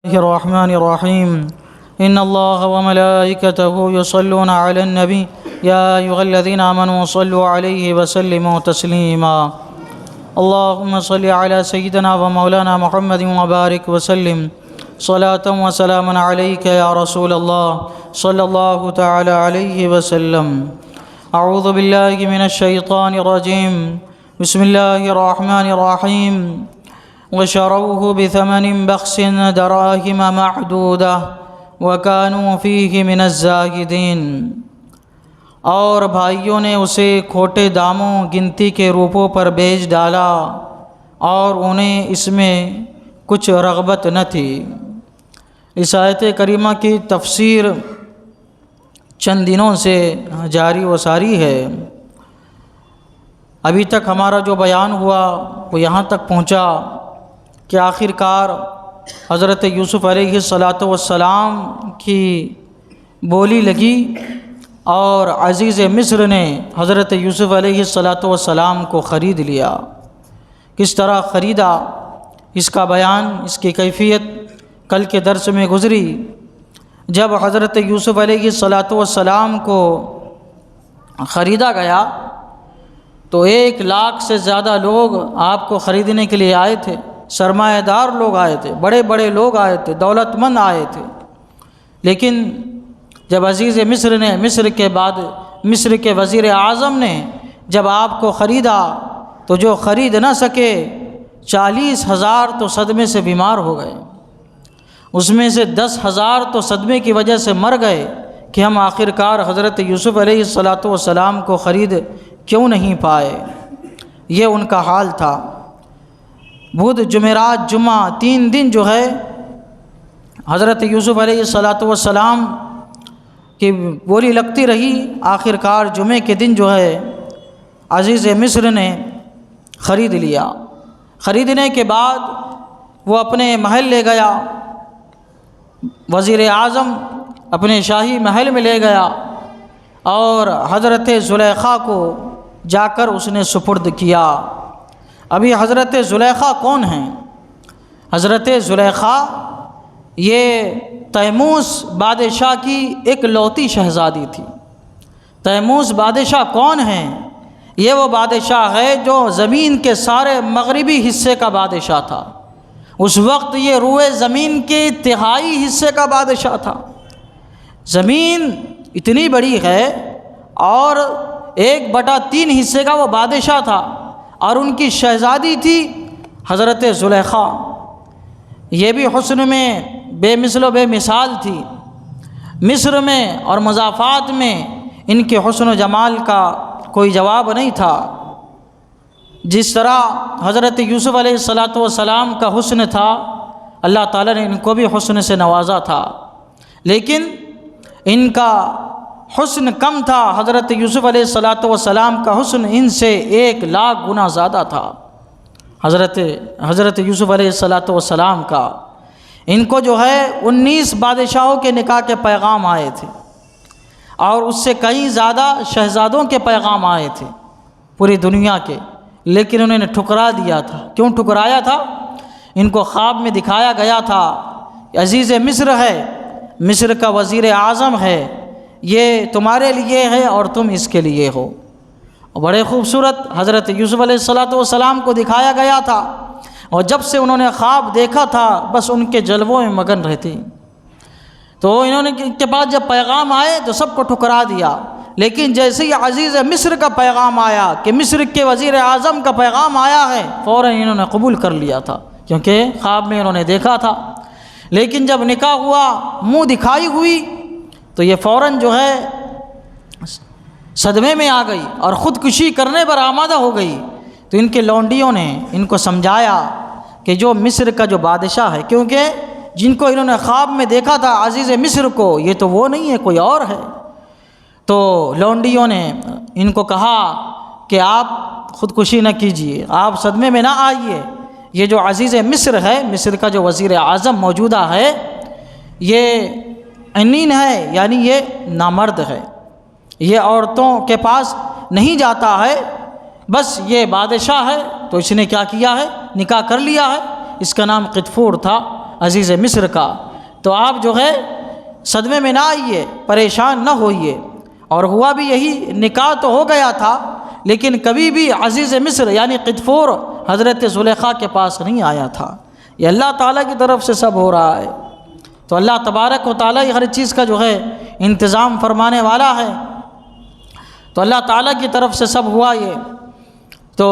الرحمن الرحيم إن الله وملائكته يصلون على النبي يا أيها الذين آمنوا صلوا عليه وسلموا تسليما اللهم صل على سيدنا ومولانا محمد وبارك وسلم صلاة وسلاما عليك يا رسول الله صلى الله تعالى عليه وسلم أعوذ بالله من الشيطان الرجيم بسم الله الرحمن الرحيم وشروه بثمن بخس دراهم معدودة وكانوا فيه من الزاهدين اور بھائیوں نے اسے کھوٹے داموں گنتی کے روپوں پر بیچ ڈالا اور انہیں اس میں کچھ رغبت نہ تھی۔ اس آیت کریمہ کی تفسیر چند دنوں سے جاری و ساری ہے۔ ابھی تک ہمارا جو بیان ہوا وہ یہاں تک پہنچا کہ آخر کار حضرت یوسف علیہ السلام کی بولی لگی اور عزیز مصر نے حضرت یوسف علیہ السلام کو خرید لیا۔ کس طرح خریدا اس کا بیان، اس کی کیفیت کل کے درس میں گزری۔ جب حضرت یوسف علیہ السلام کو خریدا گیا تو 1 لاکھ سے زیادہ لوگ آپ کو خریدنے کے لیے آئے تھے، سرمایہ دار لوگ آئے تھے، بڑے بڑے لوگ آئے تھے، دولت مند آئے تھے۔ لیکن جب عزیز مصر نے مصر کے وزیر اعظم نے جب آپ کو خریدا تو جو خرید نہ سکے 40,000 تو صدمے سے بیمار ہو گئے، اس میں سے 10,000 تو صدمے کی وجہ سے مر گئے کہ ہم آخر کار حضرت یوسف علیہ السلام کو خرید کیوں نہیں پائے۔ یہ ان کا حال تھا۔ بدھ جمعرات جمعہ 3 دن جو ہے حضرت یوسف علیہ السلام کی بولی لگتی رہی۔ آخر کار جمعے کے دن جو ہے عزیز مصر نے خرید لیا۔ خریدنے کے بعد وہ اپنے محل لے گیا، وزیر اعظم اپنے شاہی محل میں لے گیا اور حضرت زلیخا کو جا کر اس نے سپرد کیا۔ ابھی حضرت زلیخا کون ہیں؟ حضرت زلیخا یہ تیموس بادشاہ کی ایک لوتی شہزادی تھی۔ تیموس بادشاہ کون ہیں؟ یہ وہ بادشاہ ہے جو زمین کے سارے مغربی حصے کا بادشاہ تھا۔ اس وقت یہ روئے زمین کے 1/3 حصے کا بادشاہ تھا۔ زمین اتنی بڑی ہے اور 1/3 حصے کا وہ بادشاہ تھا، اور ان کی شہزادی تھی حضرت زلیخا۔ یہ بھی حسن میں بے مثل و بے مثال تھی۔ مصر میں اور مضافات میں ان کے حسن و جمال کا کوئی جواب نہیں تھا۔ جس طرح حضرت یوسف علیہ السلام کا حسن تھا، اللہ تعالیٰ نے ان کو بھی حسن سے نوازا تھا، لیکن ان کا حسن کم تھا۔ حضرت یوسف علیہ السلام کا حسن ان سے 1 لاکھ گنا زیادہ تھا۔ حضرت یوسف علیہ السلام کا ان کو جو ہے 19 بادشاہوں کے نکاح کے پیغام آئے تھے، اور اس سے کئی زیادہ شہزادوں کے پیغام آئے تھے پوری دنیا کے، لیکن انہوں نے ٹھکرا دیا تھا۔ کیوں ٹھکرایا تھا؟ ان کو خواب میں دکھایا گیا تھا عزیز مصر ہے، مصر کا وزیر اعظم ہے، یہ تمہارے لیے ہے اور تم اس کے لیے ہو۔ بڑے خوبصورت حضرت یوسف علیہ السلام کو دکھایا گیا تھا، اور جب سے انہوں نے خواب دیکھا تھا بس ان کے جلووں میں مگن رہتے۔ تو انہوں نے کے پاس جب پیغام آئے تو سب کو ٹھکرا دیا، لیکن جیسے ہی عزیز مصر کا پیغام آیا کہ مصر کے وزیر اعظم کا پیغام آیا ہے، فوراً انہوں نے قبول کر لیا تھا، کیونکہ خواب میں انہوں نے دیکھا تھا۔ لیکن جب نکاح ہوا، منہ دکھائی ہوئی، تو یہ فوراً جو ہے صدمے میں آ گئی اور خودکشی کرنے پر آمادہ ہو گئی۔ تو ان کے لونڈیوں نے ان کو سمجھایا کہ جو مصر کا جو بادشاہ ہے، کیونکہ جن کو انہوں نے خواب میں دیکھا تھا عزیز مصر کو، یہ تو وہ نہیں ہے، کوئی اور ہے۔ تو لونڈیوں نے ان کو کہا کہ آپ خودکشی نہ کیجیے، آپ صدمے میں نہ آئیے، یہ جو عزیز مصر ہے، مصر کا جو وزیر اعظم موجودہ ہے، یہ عنین ہے، یعنی یہ نامرد ہے، یہ عورتوں کے پاس نہیں جاتا ہے، بس یہ بادشاہ ہے۔ تو اس نے کیا کیا ہے؟ نکاح کر لیا ہے۔ اس کا نام قطفور تھا، عزیز مصر کا، تو آپ جو ہے صدمے میں نہ آئیے، پریشان نہ ہوئیے۔ اور ہوا بھی یہی، نکاح تو ہو گیا تھا لیکن کبھی بھی عزیز مصر یعنی قطفور حضرت زلیخا کے پاس نہیں آیا تھا۔ یہ اللہ تعالیٰ کی طرف سے سب ہو رہا ہے، تو اللہ تبارک و تعالیٰ ہر چیز کا جو ہے انتظام فرمانے والا ہے، تو اللہ تعالیٰ کی طرف سے سب ہوا۔ تو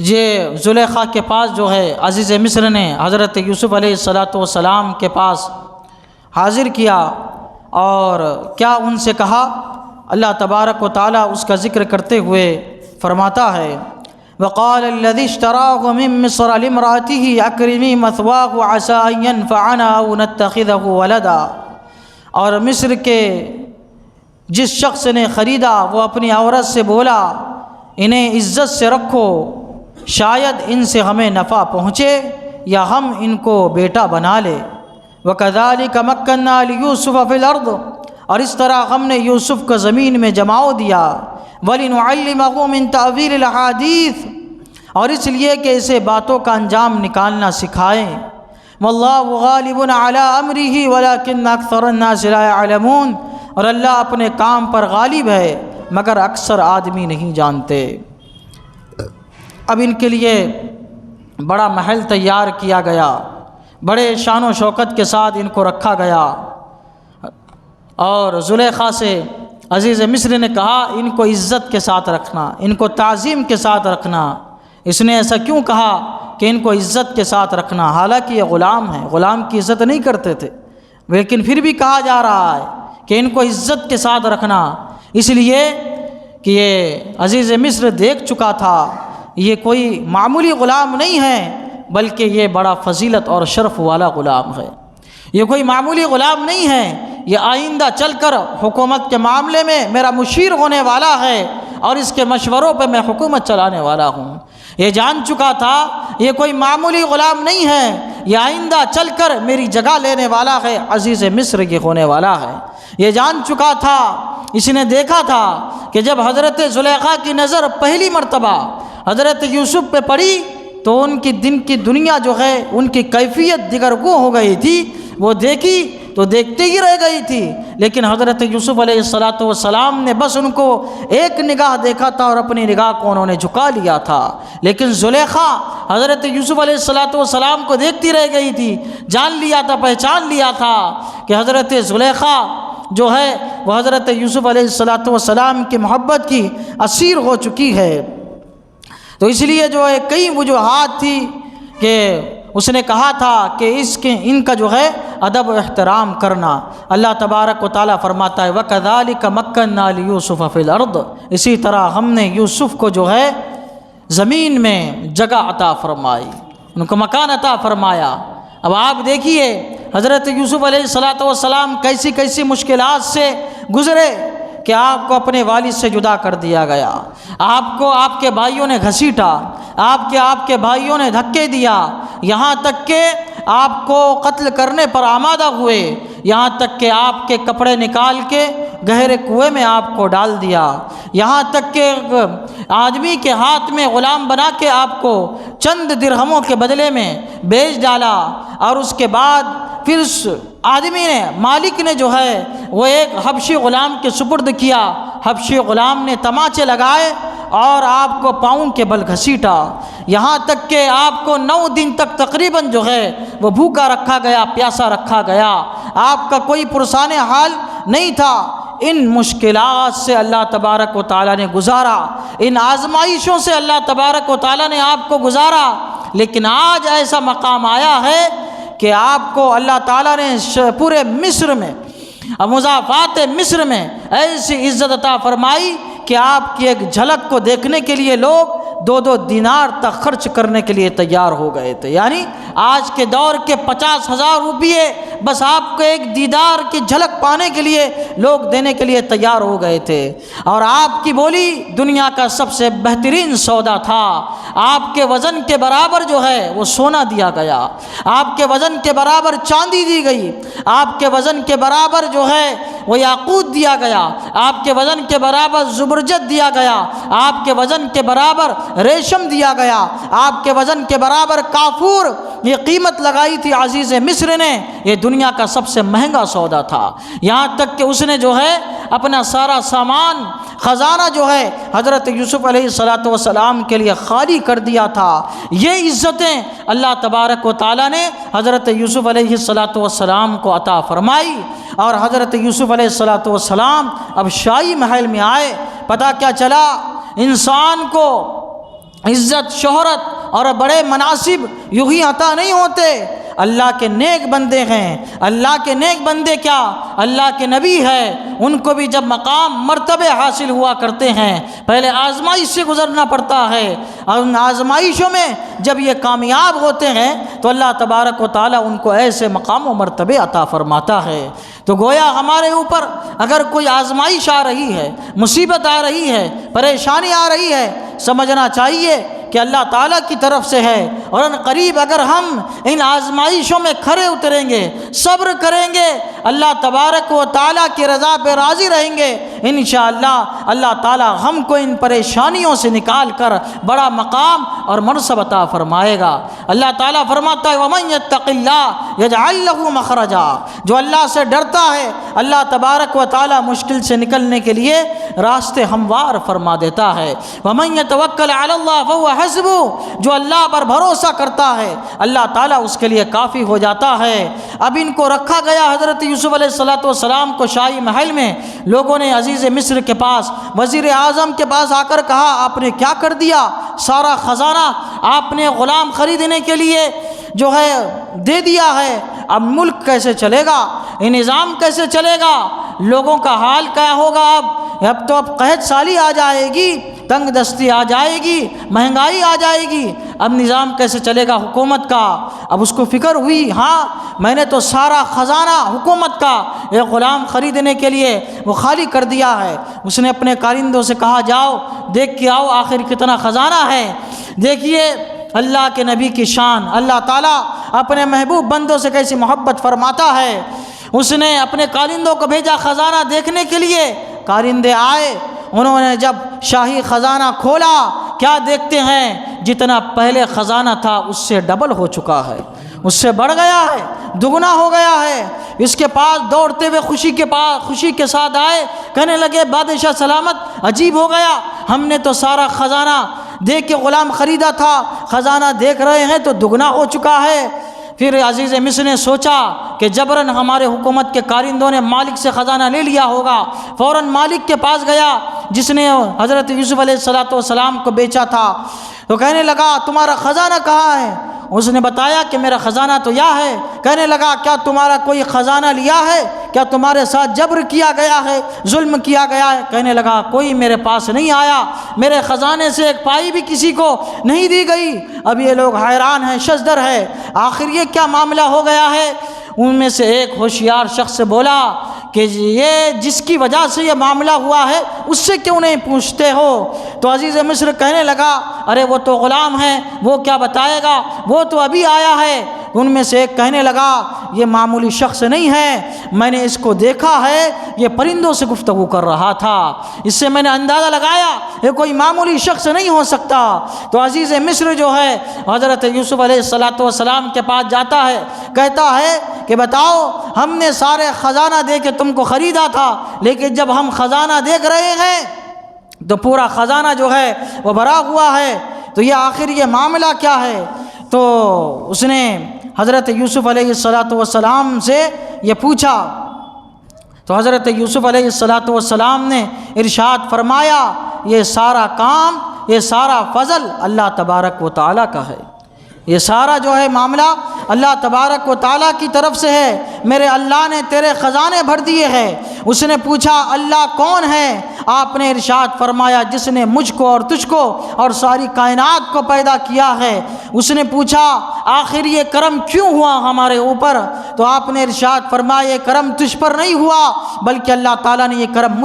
یہ زلیخا کے پاس جو ہے عزیز مصر نے حضرت یوسف علیہ السلام کے پاس حاضر کیا، اور کیا ان سے کہا؟ اللہ تبارک و تعالیٰ اس کا ذکر کرتے ہوئے فرماتا ہے، وقال الذي اشتراه من مصر لامرأته اكرمي مثواه عسى ان ينفعنا او نتخذه ولدا۔ اور مصر کے جس شخص نے خریدا وہ اپنی عورت سے بولا انہیں عزت سے رکھو، شاید ان سے ہمیں نفع پہنچے یا ہم ان کو بیٹا بنا لے۔ وَكَذَلِكَ مَكَّنَّا لِيُوسُفَ فِي الْأَرْضِ، اور اس طرح ہم نے یوسف کو زمین میں جماؤ دیا، وَلِنُعَلِّمَهُ مِن تَأْوِيلِ الْأَحَادِيثِ، اور اس لیے کہ اسے باتوں کا انجام نکالنا سکھائیں۔ وَاللَّهُ غَالِبٌ عَلَىٰ أَمْرِهِ وَلَٰكِنَّ أَكْثَرَ النَّاسِ لَا يَعْلَمُونَ، اور اللہ اپنے کام پر غالب ہے مگر اکثر آدمی نہیں جانتے۔ اب ان کے لیے بڑا محل تیار کیا گیا، بڑے شان و شوکت کے ساتھ ان کو رکھا گیا، اور زلیخا سے عزیز مصر نے کہا ان کو عزت کے ساتھ رکھنا، ان کو تعظیم کے ساتھ رکھنا۔ اس نے ایسا کیوں کہا کہ ان کو عزت کے ساتھ رکھنا؟ حالانکہ یہ غلام ہیں، غلام کی عزت نہیں کرتے تھے، لیکن پھر بھی کہا جا رہا ہے کہ ان کو عزت کے ساتھ رکھنا، اس لیے کہ یہ عزیز مصر دیکھ چکا تھا یہ کوئی معمولی غلام نہیں ہے، بلکہ یہ بڑا فضیلت اور شرف والا غلام ہے، یہ کوئی معمولی غلام نہیں ہے، یہ آئندہ چل کر حکومت کے معاملے میں میرا مشیر ہونے والا ہے، اور اس کے مشوروں پہ میں حکومت چلانے والا ہوں۔ یہ جان چکا تھا یہ کوئی معمولی غلام نہیں ہے، یہ آئندہ چل کر میری جگہ لینے والا ہے، عزیز مصر کی ہونے والا ہے۔ یہ جان چکا تھا، اس نے دیکھا تھا کہ جب حضرت زلیخا کی نظر پہلی مرتبہ حضرت یوسف پہ پڑی تو ان کی دن کی دنیا جو ہے ان کی کیفیت دیگر کو ہو گئی تھی، وہ دیکھی تو دیکھتے ہی رہ گئی تھی، لیکن حضرت یوسف علیہ السلام نے بس ان کو ایک نگاہ دیکھا تھا اور اپنی نگاہ کو انہوں نے جھکا لیا تھا، لیکن زلیخا حضرت یوسف علیہ السلام کو دیکھتی رہ گئی تھی، جان لیا تھا، پہچان لیا تھا کہ حضرت زلیخا جو ہے وہ حضرت یوسف علیہ السلام کی محبت کی اسیر ہو چکی ہے۔ تو اس لیے جو ہے کئی وجوہات تھی کہ اس نے کہا تھا کہ ان کا جو ہے ادب و احترام کرنا۔ اللہ تبارک و تعالیٰ فرماتا ہے وَكَذَلِكَ مَكَّنَّا لِيُوسُفَ فِي الْأَرْضِ، اسی طرح ہم نے یوسف کو جو ہے زمین میں جگہ عطا فرمائی، ان کو مکان عطا فرمایا۔ اب آپ دیکھیے حضرت یوسف علیہ السلام کیسی کیسی مشکلات سے گزرے کہ آپ کو اپنے والد سے جدا کر دیا گیا، آپ کو آپ کے بھائیوں نے گھسیٹا، آپ کے بھائیوں نے دھکے دیا، یہاں تک کہ آپ کو قتل کرنے پر آمادہ ہوئے، یہاں تک کہ آپ کے کپڑے نکال کے گہرے کنویں میں آپ کو ڈال دیا، یہاں تک کہ آدمی کے ہاتھ میں غلام بنا کے آپ کو چند درہموں کے بدلے میں بیچ ڈالا، اور اس کے بعد پھر اس آدمی نے مالک نے جو ہے وہ ایک حبشی غلام کے سپرد کیا، حبشی غلام نے تماچے لگائے اور آپ کو پاؤں کے بل گھسیٹا، یہاں تک کہ آپ کو 9 دن تک تقریباً جو ہے وہ بھوکا رکھا گیا، پیاسا رکھا گیا، آپ کا کوئی پرسان حال نہیں تھا۔ ان مشکلات سے اللہ تبارک و تعالیٰ نے گزارا، ان آزمائشوں سے اللہ تبارک و تعالیٰ نے آپ کو گزارا، لیکن آج ایسا مقام آیا ہے کہ آپ کو اللہ تعالیٰ نے پورے مصر میں، مضافات مصر میں ایسی عزت عطا فرمائی کہ آپ کی ایک جھلک کو دیکھنے کے لیے لوگ 2 دینار تک خرچ کرنے کے لیے تیار ہو گئے تھے، یعنی آج کے دور کے 50,000 روپیے بس آپ کو ایک دیدار کی جھلک پانے کے لیے لوگ دینے کے لیے تیار ہو گئے تھے، اور آپ کی بولی دنیا کا سب سے بہترین سودا تھا، آپ کے وزن کے برابر جو ہے وہ سونا دیا گیا، آپ کے وزن کے برابر چاندی دی گئی، آپ کے وزن کے برابر جو ہے وہ یاقوت دیا گیا، آپ کے وزن کے برابر زبرجد دیا گیا، آپ کے وزن کے برابر ریشم دیا گیا، آپ کے وزن کے برابر کافور یہ قیمت لگائی تھی عزیز مصر نے، یہ دنیا کا سب سے مہنگا سودا تھا، یہاں تک کہ اس نے جو ہے اپنا سارا سامان خزانہ جو ہے حضرت یوسف علیہ السلام کے لیے خالی کر دیا تھا۔ یہ عزتیں اللہ تبارک و تعالیٰ نے حضرت یوسف علیہ السلام کو عطا فرمائی، اور حضرت یوسف علیہ السلام اب شاہی محل میں آئے۔ پتہ کیا چلا، انسان کو عزت، شہرت اور بڑے مناصب یوں ہی عطا نہیں ہوتے، اللہ کے نیک بندے ہیں، اللہ کے نیک بندے کیا، اللہ کے نبی ہیں، ان کو بھی جب مقام مرتبے حاصل ہوا کرتے ہیں پہلے آزمائش سے گزرنا پڑتا ہے، اور ان آزمائشوں میں جب یہ کامیاب ہوتے ہیں تو اللہ تبارک و تعالیٰ ان کو ایسے مقام و مرتبے عطا فرماتا ہے۔ تو گویا ہمارے اوپر اگر کوئی آزمائش آ رہی ہے، مصیبت آ رہی ہے، پریشانی آ رہی ہے، سمجھنا چاہیے کہ اللہ تعالیٰ کی طرف سے ہے، اور ان قریب اگر ہم ان آزمائشوں میں کھرے اتریں گے، صبر کریں گے، اللہ تبارک و تعالیٰ کی رضا پہ راضی رہیں گے، انشاءاللہ اللہ تعالیٰ ہم کو ان پریشانیوں سے نکال کر بڑا مقام اور منصب عطا فرمائے گا۔ اللہ تعالیٰ فرماتا ہے وَمَن يَتَّقِ اللَّهَ يَجْعَل لَّهُ مَخْرَجًا، جو اللہ سے ڈرتا ہے اللہ تبارک و تعالیٰ مشکل سے نکلنے کے لیے راستے ہموار فرما دیتا ہے۔ وَمَن يَتَوَكَّلْ عَلَى اللَّهِ فَهُوَ حَسْبُهُ، جو اللہ پر بھروسہ کرتا ہے اللہ تعالیٰ اس کے لیے کافی ہو جاتا ہے۔ اب ان کو رکھا گیا حضرت یوسف علیہ السلام کو شاہی محل میں، لوگوں نے عزیز مصر کے پاس، وزیر اعظم کے پاس آ کر کہا آپ نے کیا کر دیا، سارا خزانہ آپ نے غلام خریدنے کے لیے جو ہے دے دیا ہے، اب ملک کیسے چلے گا، یہ نظام کیسے چلے گا، لوگوں کا حال کیا ہوگا، اب تو قحط سالی آ جائے گی، تنگ دستی آ جائے گی، مہنگائی آ جائے گی، اب نظام کیسے چلے گا حکومت کا۔ اب اس کو فکر ہوئی، ہاں میں نے تو سارا خزانہ حکومت کا ایک غلام خریدنے کے لیے وہ خالی کر دیا ہے۔ اس نے اپنے کارندوں سے کہا جاؤ دیکھ کے آؤ آخر کتنا خزانہ ہے۔ دیکھیے اللہ کے نبی کی شان، اللہ تعالیٰ اپنے محبوب بندوں سے کیسی محبت فرماتا ہے۔ اس نے اپنے کارندوں کو بھیجا خزانہ دیکھنے کے لیے، کارندے آئے، انہوں نے جب شاہی خزانہ کھولا کیا دیکھتے ہیں، جتنا پہلے خزانہ تھا اس سے ڈبل ہو چکا ہے، اس سے بڑھ گیا ہے، دگنا ہو گیا ہے۔ اس کے پاس دوڑتے ہوئے خوشی کے ساتھ آئے، کہنے لگے بادشاہ سلامت، عجیب ہو گیا، ہم نے تو سارا خزانہ دیکھ کے غلام خریدا تھا، خزانہ دیکھ رہے ہیں تو دگنا ہو چکا ہے۔ پھر عزیز مصر نے سوچا کہ جبراً ہمارے حکومت کے کارندوں نے مالک سے خزانہ لے لیا ہوگا، فوراً مالک کے پاس گیا جس نے حضرت یوسف علیہ السلام کو بیچا تھا، تو کہنے لگا تمہارا خزانہ کہاں ہے؟ اس نے بتایا کہ میرا خزانہ تو یہ ہے۔ کہنے لگا کیا تمہارا کوئی خزانہ لیا ہے؟ کیا تمہارے ساتھ جبر کیا گیا ہے، ظلم کیا گیا ہے؟ کہنے لگا کوئی میرے پاس نہیں آیا، میرے خزانے سے ایک پائی بھی کسی کو نہیں دی گئی۔ اب یہ لوگ حیران ہیں، شزدر ہے، آخر یہ کیا معاملہ ہو گیا ہے؟ ان میں سے ایک ہوشیار شخص سے بولا کہ یہ جس کی وجہ سے یہ معاملہ ہوا ہے اس سے کیوں نہیں پوچھتے ہو؟ تو عزیز مصر کہنے لگا ارے وہ تو غلام ہے، وہ کیا بتائے گا، وہ تو ابھی آیا ہے۔ ان میں سے ایک کہنے لگا یہ معمولی شخص نہیں ہے، میں نے اس کو دیکھا ہے، یہ پرندوں سے گفتگو کر رہا تھا، اس سے میں نے اندازہ لگایا یہ کوئی معمولی شخص نہیں ہو سکتا۔ تو عزیز مصر جو ہے حضرت یوسف علیہ السلام کے پاس جاتا ہے، کہتا ہے کہ بتاؤ ہم نے سارے خزانہ دے کے تم کو خریدا تھا، لیکن جب ہم خزانہ دیکھ رہے ہیں تو پورا خزانہ جو ہے وہ بھرا ہوا ہے، تو یہ آخر یہ معاملہ کیا ہے؟ تو اس نے حضرت یوسف علیہ السلام سے یہ پوچھا، تو حضرت یوسف علیہ السلام نے ارشاد فرمایا یہ سارا کام، یہ سارا فضل اللہ تبارک و تعالیٰ کا ہے، یہ سارا جو ہے معاملہ اللہ تبارک و تعالیٰ کی طرف سے ہے، میرے اللہ نے تیرے خزانے بھر دیے ہیں۔ اس نے پوچھا اللہ کون ہے؟ آپ نے ارشاد فرمایا جس نے مجھ کو اور تجھ کو اور ساری کائنات کو پیدا کیا ہے۔ اس نے پوچھا آخر یہ کرم کیوں ہوا ہمارے اوپر؟ تو آپ نے ارشاد فرمایا یہ کرم تجھ پر نہیں ہوا بلکہ اللہ تعالیٰ نے یہ کرم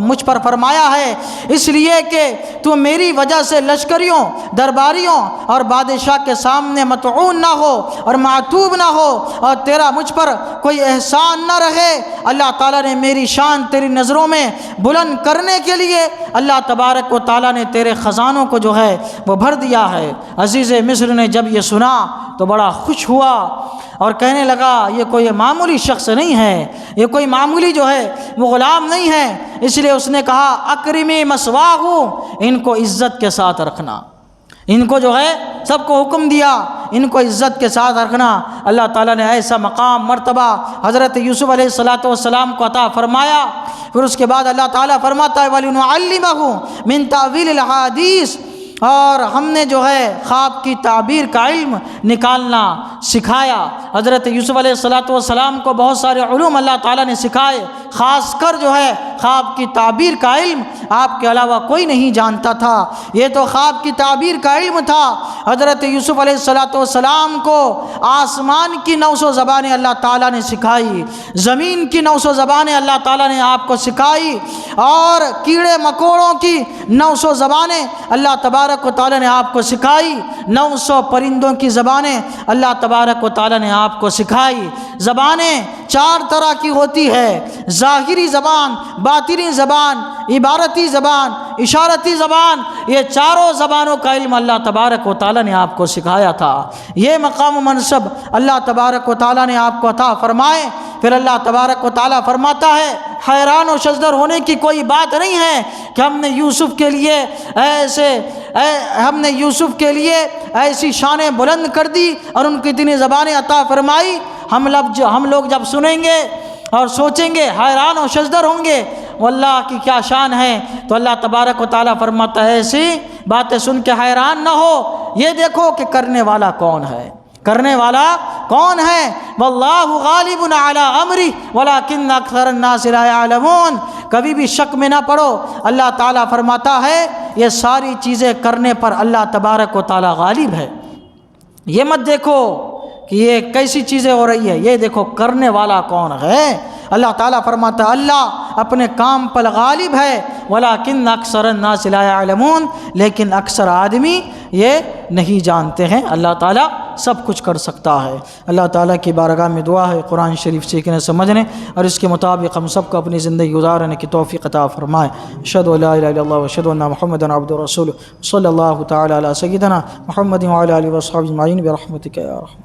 مجھ پر فرمایا ہے، اس لیے کہ تو میری وجہ سے لشکریوں، درباریوں اور بادشاہ کے سامنے مطعون نہ ہو اور معتوب نہ ہو، اور تیرا مجھ پر کوئی احسان نہ رہے۔ اللہ تعالیٰ نے میری شان تیری نظروں میں بلند کرنے کے لیے اللہ تبارک و تعالیٰ نے تیرے خزانوں کو جو ہے وہ بھر دیا ہے۔ عزیز مصر نے جب یہ سنا تو بڑا خوش ہوا اور کہنے لگا یہ کوئی معمولی شخص نہیں ہے، یہ کوئی معمولی جو ہے وہ غلام نہیں ہے۔ اس لیے اس نے کہا اکرمی مثواہ، ان کو عزت کے ساتھ رکھنا، ان کو جو ہے سب کو حکم دیا ان کو عزت کے ساتھ رکھنا۔ اللہ تعالیٰ نے ایسا مقام مرتبہ حضرت یوسف علیہ السلام کو عطا فرمایا۔ پھر اس کے بعد اللہ تعالیٰ فرماتا ہے وَلِنُعَلِّمَهُ مِن تَأْوِيلِ الْأَحَادِيثِ، اور ہم نے جو ہے خواب کی تعبیر کا علم نکالنا سکھایا۔ حضرت یوسف علیہ السلام کو بہت سارے علوم اللہ تعالیٰ نے سکھائے، خاص کر جو ہے خواب کی تعبیر کا علم آپ کے علاوہ کوئی نہیں جانتا تھا۔ یہ تو خواب کی تعبیر کا علم تھا۔ حضرت یوسف علیہ السلام کو آسمان کی 900 زبانیں اللہ تعالیٰ نے سکھائی، زمین کی 900 زبانیں اللہ تعالیٰ نے آپ کو سکھائی، اور کیڑے مکوڑوں کی 900 زبانیں اللہ تبارک و تعالیٰ نے آپ کو سکھائی، 900 پرندوں کی زبانیں اللہ تبارک و تعالیٰ نے آپ کو سکھائی۔ زبانیں 4 طرح کی ہوتی ہے، ظاہری زبان، باطنی زبان، عبارتی زبان، اشارتی زبان۔ یہ چاروں زبانوں کا علم اللہ تبارک و تعالیٰ نے آپ کو سکھایا تھا۔ یہ مقام و منصب اللہ تبارک و تعالیٰ نے آپ کو عطا فرمائے۔ پھر اللہ تبارک و تعالیٰ فرماتا ہے حیران و شزدر ہونے کی کوئی بات نہیں ہے کہ ہم نے یوسف کے لیے ایسی شانیں بلند کر دی اور ان کی اتنی زبانیں عطا فرمائی۔ ہم لوگ جب سنیں گے اور سوچیں گے حیران و شزدر ہوں گے واللہ کی کیا شان ہے، تو اللہ تبارک و تعالیٰ فرماتا ہے ایسی باتیں سن کے حیران نہ ہو، یہ دیکھو کہ کرنے والا کون ہے، کرنے والا کون ہے۔ واللہ غالب علی امرہ ولکن اکثر الناس لا یعلمون۔ کبھی بھی شک میں نہ پڑو، اللہ تعالیٰ فرماتا ہے یہ ساری چیزیں کرنے پر اللہ تبارک و تعالیٰ غالب ہے۔ یہ مت دیکھو کہ یہ کیسی چیزیں ہو رہی ہے، یہ دیکھو کرنے والا کون ہے۔ اللہ تعالیٰ فرماتا ہے اللہ اپنے کام پر غالب ہے، ولیکن اکثر الناس لا یعلمون، لیکن اکثر آدمی یہ نہیں جانتے ہیں۔ اللہ تعالیٰ سب کچھ کر سکتا ہے۔ اللہ تعالیٰ کی بارگاہ میں دعا ہے قرآن شریف سیکھنے سمجھنے اور اس کے مطابق ہم سب کو اپنی زندگی گزارنے کی توفیق عطا فرمائے۔ اشہد ان لا الہ الا اللہ واشہد ان محمدا عبدہ ورسولہ، صلی اللہ تعالی علی سیدنا محمد وعلی آلہ وصحبہ اجمعین برحمتک یا ارحم۔